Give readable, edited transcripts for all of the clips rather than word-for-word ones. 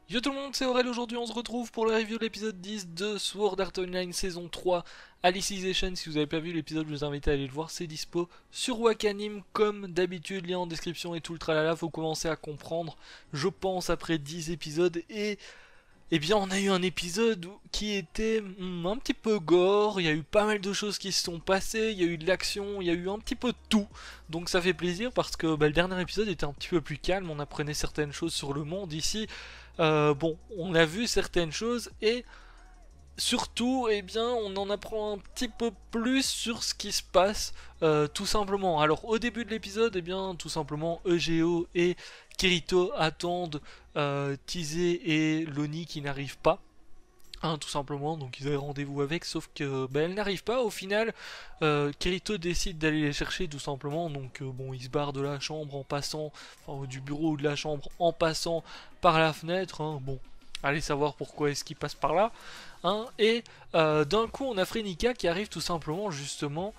Yo tout le monde, c'est Aurel, aujourd'hui on se retrouve pour le review de l'épisode 10 de Sword Art Online saison 3 Alicization. Si vous n'avez pas vu l'épisode, je vous invite à aller le voir, c'est dispo sur Wakanim comme d'habitude, lien en description et tout le tralala. Faut commencer à comprendre, je pense, après 10 épisodes. Et eh bien on a eu un épisode qui était un petit peu gore, il y a eu pas mal de choses qui se sont passées, il y a eu de l'action, il y a eu un petit peu de tout. Donc ça fait plaisir parce que le dernier épisode était un petit peu plus calme, on apprenait certaines choses sur le monde ici. Bon, on a vu certaines choses et surtout, eh bien, on en apprend un petit peu plus sur ce qui se passe, tout simplement. Alors, au début de l'épisode, eh bien, tout simplement, Eugeo et Kirito attendent Tizé et Loni qui n'arrivent pas. Hein, tout simplement, donc ils avaient rendez-vous avec, sauf que elle n'arrive pas. Au final, Kirito décide d'aller les chercher tout simplement. Donc bon, il se barre de la chambre en passant, enfin du bureau ou de la chambre en passant par la fenêtre. Hein. Bon, allez savoir pourquoi est-ce qu'il passe par là. Hein. Et d'un coup, on a Phrénica qui arrive tout simplement justement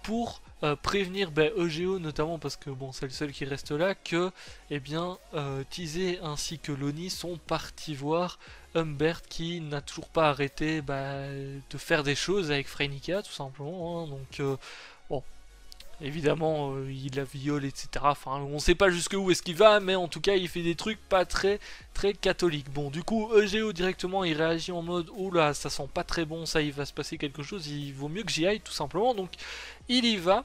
pour prévenir Eugeo notamment parce que bon c'est le seul qui reste là que eh bien Tizé ainsi que Loni sont partis voir Humbert qui n'a toujours pas arrêté de faire des choses avec Phrénica tout simplement hein. Donc bon évidemment il la viole etc. Enfin on sait pas jusqu'où est-ce qu'il va mais en tout cas il fait des trucs pas très catholiques. Bon du coup Eugeo directement il réagit en mode oh là ça sent pas très bon, ça il va se passer quelque chose, il vaut mieux que j'y aille tout simplement. Donc il y va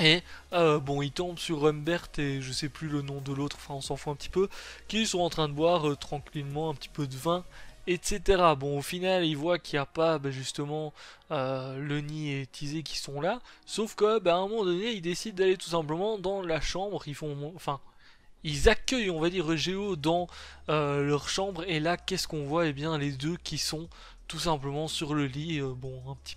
et bon, il tombe sur Humbert et je sais plus le nom de l'autre, enfin on s'en fout un petit peu, qui sont en train de boire tranquillement un petit peu de vin, etc. Bon, au final, il voit qu'il n'y a pas justement Leni et Tizé qui sont là, sauf que à un moment donné, ils décident d'aller tout simplement dans la chambre, ils font, enfin, ils accueillent, on va dire, Géo dans leur chambre, et là, qu'est-ce qu'on voit? Eh bien, les deux qui sont tout simplement sur le lit, bon, un petit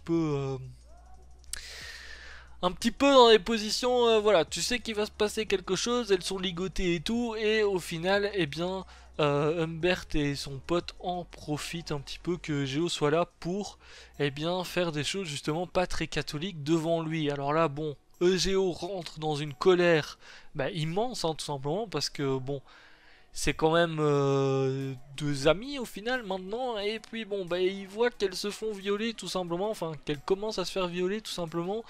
peu dans des positions, voilà, tu sais qu'il va se passer quelque chose, elles sont ligotées et tout, et au final, eh bien, Humbert et son pote en profitent un petit peu que Géo soit là pour, eh bien, faire des choses justement pas très catholiques devant lui. Alors là, bon, Géo rentre dans une colère immense, hein, tout simplement, parce que bon, c'est quand même deux amis au final maintenant, et puis bon, il voit qu'elles se font violer tout simplement, enfin, qu'elles commencent à se faire violer tout simplement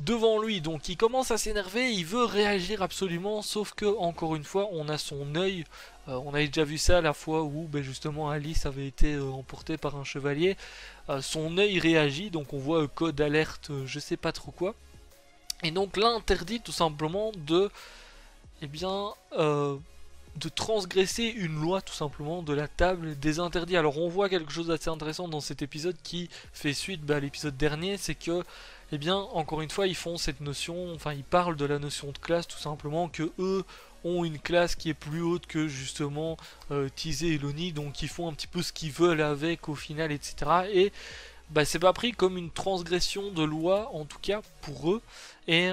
devant lui, donc il commence à s'énerver, il veut réagir absolument, sauf que encore une fois on a son œil, on avait déjà vu ça la fois où justement Alice avait été emportée par un chevalier, son œil réagit, donc on voit code alerte, je sais pas trop quoi, et donc là interdit tout simplement de, eh bien, de transgresser une loi tout simplement de la table des interdits. Alors on voit quelque chose d'assez intéressant dans cet épisode qui fait suite à l'épisode dernier, c'est que eh bien encore une fois ils font cette notion, enfin ils parlent de la notion de classe tout simplement, que eux ont une classe qui est plus haute que justement Tizé et Loni, donc ils font un petit peu ce qu'ils veulent avec au final etc. Et c'est pas pris comme une transgression de loi en tout cas pour eux, et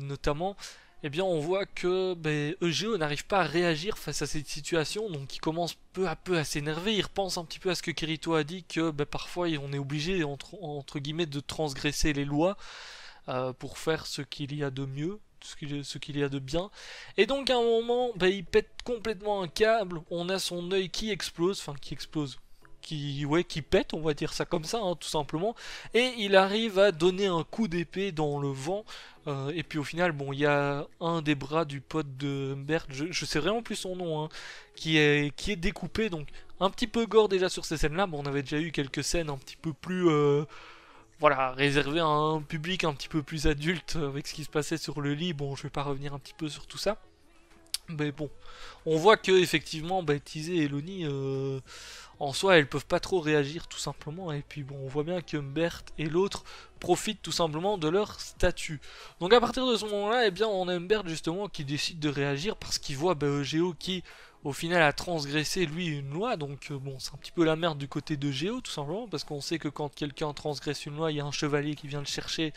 notamment eh bien on voit que Eugeo n'arrive pas à réagir face à cette situation, donc il commence peu à peu à s'énerver, il repense un petit peu à ce que Kirito a dit, que parfois on est obligé entre guillemets de transgresser les lois pour faire ce qu'il y a de mieux, ce qu'il y a de bien. Et donc à un moment, il pète complètement un câble, on a son œil qui explose, qui pète, on va dire ça comme ça, hein, tout simplement, et il arrive à donner un coup d'épée dans le vent, et puis au final, bon, il y a un des bras du pote de Humbert, je sais vraiment plus son nom, hein, qui est découpé, donc un petit peu gore déjà sur ces scènes-là. Bon, on avait déjà eu quelques scènes un petit peu plus, voilà, réservées à un public un petit peu plus adulte avec ce qui se passait sur le lit. Bon, je vais pas revenir un petit peu sur tout ça. Mais bon, on voit que effectivement, Tizé et Loni, en soi, elles peuvent pas trop réagir tout simplement. Et puis bon, on voit bien que Humbert et l'autre profitent tout simplement de leur statut. Donc à partir de ce moment-là, eh bien, on a Humbert justement qui décide de réagir parce qu'il voit Géo qui, au final, a transgressé lui une loi. Donc bon, c'est un petit peu la merde du côté de Géo tout simplement, parce qu'on sait que quand quelqu'un transgresse une loi, il y a un chevalier qui vient le chercher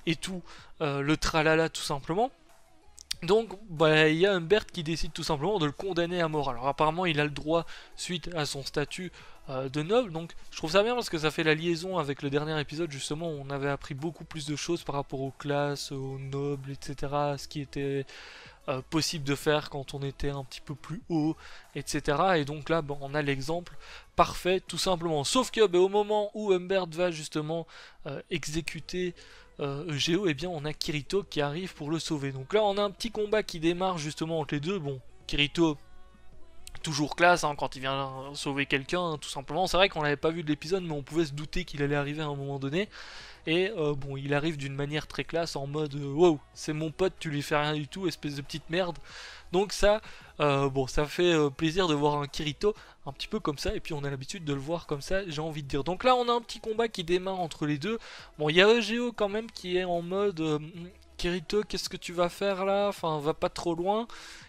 et tout, le tralala tout simplement. Donc, il y a Humbert qui décide tout simplement de le condamner à mort. Alors, apparemment, il a le droit suite à son statut de noble. Donc, je trouve ça bien parce que ça fait la liaison avec le dernier épisode, justement, où on avait appris beaucoup plus de choses par rapport aux classes, aux nobles, etc. Ce qui était possible de faire quand on était un petit peu plus haut, etc. Et donc là, on a l'exemple parfait, tout simplement. Sauf que au moment où Humbert va justement exécuter Geo, et bien on a Kirito qui arrive pour le sauver. Donc là, on a un petit combat qui démarre justement entre les deux. Bon, Kirito toujours classe quand il vient sauver quelqu'un, tout simplement. C'est vrai qu'on l'avait pas vu de l'épisode, mais on pouvait se douter qu'il allait arriver à un moment donné. Et il arrive d'une manière très classe en mode wow, c'est mon pote, tu lui fais rien du tout, espèce de petite merde. Donc ça, ça fait plaisir de voir un Kirito un petit peu comme ça, et puis on a l'habitude de le voir comme ça, j'ai envie de dire. Donc là, on a un petit combat qui démarre entre les deux. Bon, il y a Egeo quand même qui est en mode Kirito, qu'est-ce que tu vas faire là? Enfin, va pas trop loin.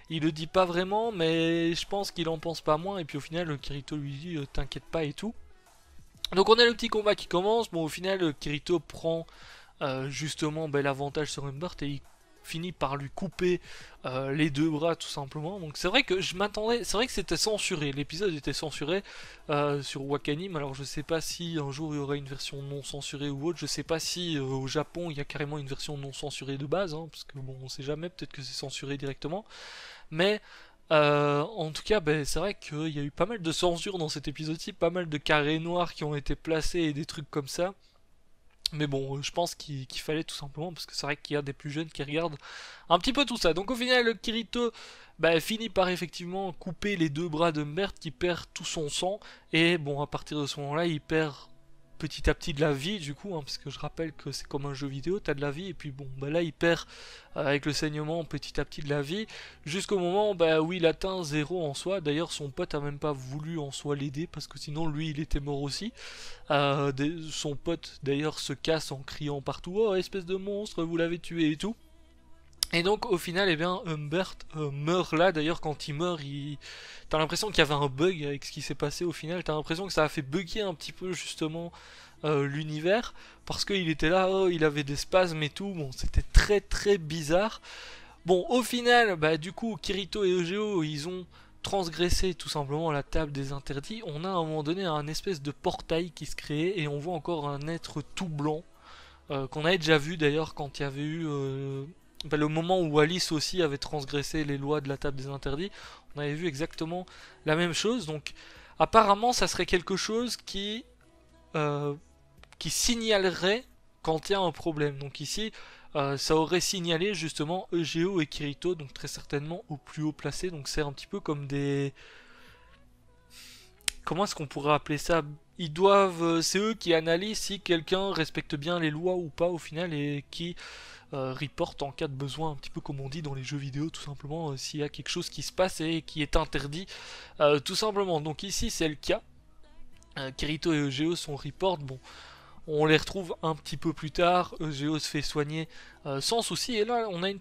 Il le dit pas vraiment, mais je pense qu'il en pense pas moins. Et puis au final, Kirito lui dit t'inquiète pas et tout. Donc on a le petit combat qui commence. Bon, au final, Kirito prend justement l'avantage sur Humbert et il finit par lui couper les deux bras tout simplement. Donc c'est vrai que je m'attendais, c'est vrai que c'était censuré, l'épisode était censuré sur Wakanim. Alors je sais pas si un jour il y aura une version non censurée ou autre, je sais pas si au Japon il y a carrément une version non censurée de base, parce que bon on sait jamais, peut-être que c'est censuré directement. Mais en tout cas, c'est vrai qu'il y a eu pas mal de censure dans cet épisode-ci, pas mal de carrés noirs qui ont été placés et des trucs comme ça. Mais bon, je pense qu'il fallait tout simplement, parce que c'est vrai qu'il y a des plus jeunes qui regardent un petit peu tout ça. Donc au final, Kirito finit par effectivement couper les deux bras de Mert qui perd tout son sang. Et bon, à partir de ce moment-là, il perd petit à petit de la vie du coup, parce que je rappelle que c'est comme un jeu vidéo, t'as de la vie, et puis bon, là il perd avec le saignement petit à petit de la vie, jusqu'au moment où il atteint 0 en soi. D'ailleurs son pote a même pas voulu en soi l'aider, parce que sinon lui il était mort aussi. Son pote d'ailleurs se casse en criant partout, oh espèce de monstre, vous l'avez tué et tout. Et donc au final, Humbert meurt là. D'ailleurs quand il meurt, t'as l'impression qu'il y avait un bug avec ce qui s'est passé au final. T'as l'impression que ça a fait bugger un petit peu justement l'univers. Parce qu'il était là, il avait des spasmes et tout. Bon, c'était très très bizarre. Bon, au final, du coup, Kirito et Egeo, ils ont transgressé tout simplement la table des interdits. On a à un moment donné un espèce de portail qui se crée. Et on voit encore un être tout blanc. Qu'on avait déjà vu d'ailleurs quand il y avait eu... le moment où Alice aussi avait transgressé les lois de la table des interdits, on avait vu exactement la même chose. Donc apparemment ça serait quelque chose qui signalerait quand il y a un problème. Donc ici ça aurait signalé justement Egeo et Kirito, donc très certainement au plus haut placé. Donc c'est un petit peu comme des... Comment est-ce qu'on pourrait appeler ça? Ils doivent... c'est eux qui analysent si quelqu'un respecte bien les lois ou pas au final, et qui... report en cas de besoin, un petit peu comme on dit dans les jeux vidéo, tout simplement, s'il y a quelque chose qui se passe et qui est interdit, tout simplement. Donc ici c'est le cas. Kirito et Egeo sont report. Bon, on les retrouve un petit peu plus tard. Egeo se fait soigner sans souci, et là on a une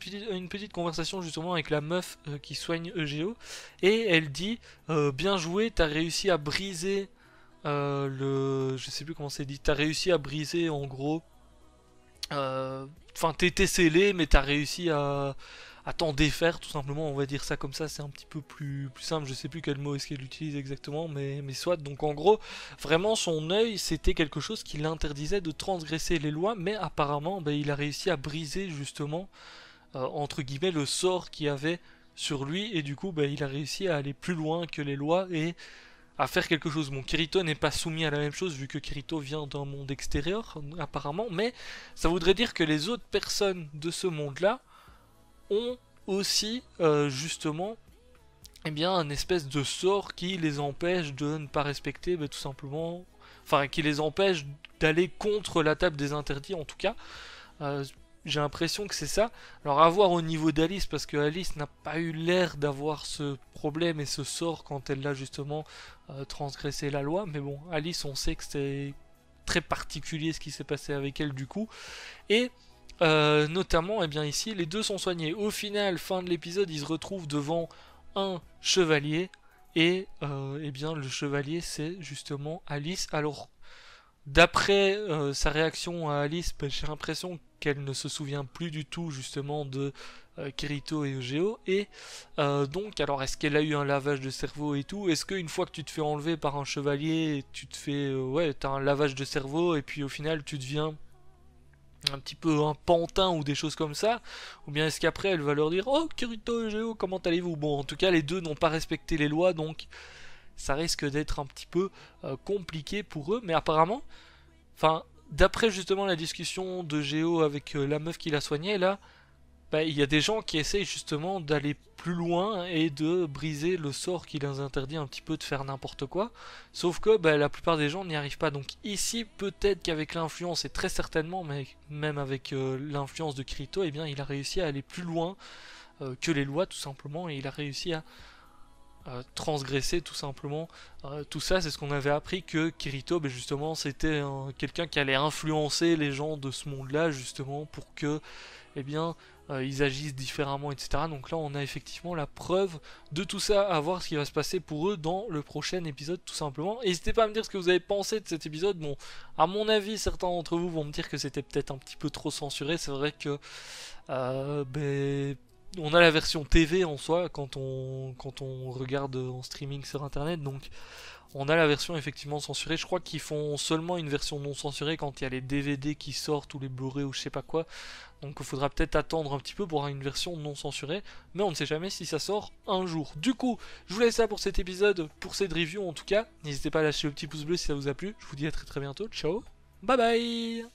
petite conversation justement avec la meuf qui soigne Egeo, et elle dit bien joué, t'as réussi à briser je sais plus comment c'est dit, t'as réussi à briser en gros. Enfin, t'étais scellé, mais t'as réussi à t'en défaire, tout simplement. On va dire ça comme ça, c'est un petit peu plus simple. Je sais plus quel mot est-ce qu'elle utilise exactement, mais soit. Donc en gros, vraiment, son œil, c'était quelque chose qui l'interdisait de transgresser les lois, mais apparemment, il a réussi à briser justement, entre guillemets, le sort qu'il y avait sur lui, et du coup, il a réussi à aller plus loin que les lois et à faire quelque chose. Bon, Kirito n'est pas soumis à la même chose vu que Kirito vient d'un monde extérieur apparemment, mais ça voudrait dire que les autres personnes de ce monde-là ont aussi justement un espèce de sort qui les empêche de ne pas respecter tout simplement, enfin qui les empêche d'aller contre la table des interdits en tout cas. J'ai l'impression que c'est ça. Alors à voir au niveau d'Alice, parce que Alice n'a pas eu l'air d'avoir ce problème et ce sort quand elle a justement transgressé la loi. Mais bon, Alice, on sait que c'est très particulier ce qui s'est passé avec elle du coup. Et notamment, ici, les deux sont soignés. Au final, fin de l'épisode, ils se retrouvent devant un chevalier. Et le chevalier, c'est justement Alice. Alors, d'après sa réaction à Alice, j'ai l'impression qu'elle ne se souvient plus du tout justement de Kirito et Egeo. Et donc, alors est-ce qu'elle a eu un lavage de cerveau et tout? Est-ce qu'une fois que tu te fais enlever par un chevalier, tu te fais... ouais, t'as un lavage de cerveau et puis au final tu deviens un petit peu un pantin ou des choses comme ça, ou bien est-ce qu'après elle va leur dire oh Kirito et Geo comment allez-vous. Bon, en tout cas les deux n'ont pas respecté les lois, donc ça risque d'être un petit peu compliqué pour eux, mais apparemment, enfin, d'après justement la discussion de Geo avec la meuf qui l'a soigné là, bah, il y a des gens qui essayent justement d'aller plus loin et de briser le sort qui les interdit un petit peu de faire n'importe quoi. Sauf que bah, la plupart des gens n'y arrivent pas. Donc ici, peut-être qu'avec l'influence, et très certainement, mais même avec l'influence de Kirito, eh bien, il a réussi à aller plus loin que les lois tout simplement, et il a réussi à transgresser tout simplement tout ça. C'est ce qu'on avait appris, que Kirito ben justement c'était quelqu'un qui allait influencer les gens de ce monde là justement pour que eh bien ils agissent différemment, etc. Donc là on a effectivement la preuve de tout ça, à voir ce qui va se passer pour eux dans le prochain épisode tout simplement. N'hésitez pas à me dire ce que vous avez pensé de cet épisode. Bon, à mon avis certains d'entre vous vont me dire que c'était peut-être un petit peu trop censuré. C'est vrai que ben on a la version TV en soi quand on regarde en streaming sur internet, donc on a la version effectivement censurée. Je crois qu'ils font seulement une version non censurée quand il y a les DVD qui sortent ou les Blu-ray ou je sais pas quoi. Donc il faudra peut-être attendre un petit peu pour avoir une version non censurée, mais on ne sait jamais si ça sort un jour. Du coup, je vous laisse ça pour cet épisode, pour cette review en tout cas. N'hésitez pas à lâcher le petit pouce bleu si ça vous a plu. Je vous dis à très très bientôt. Ciao, bye bye.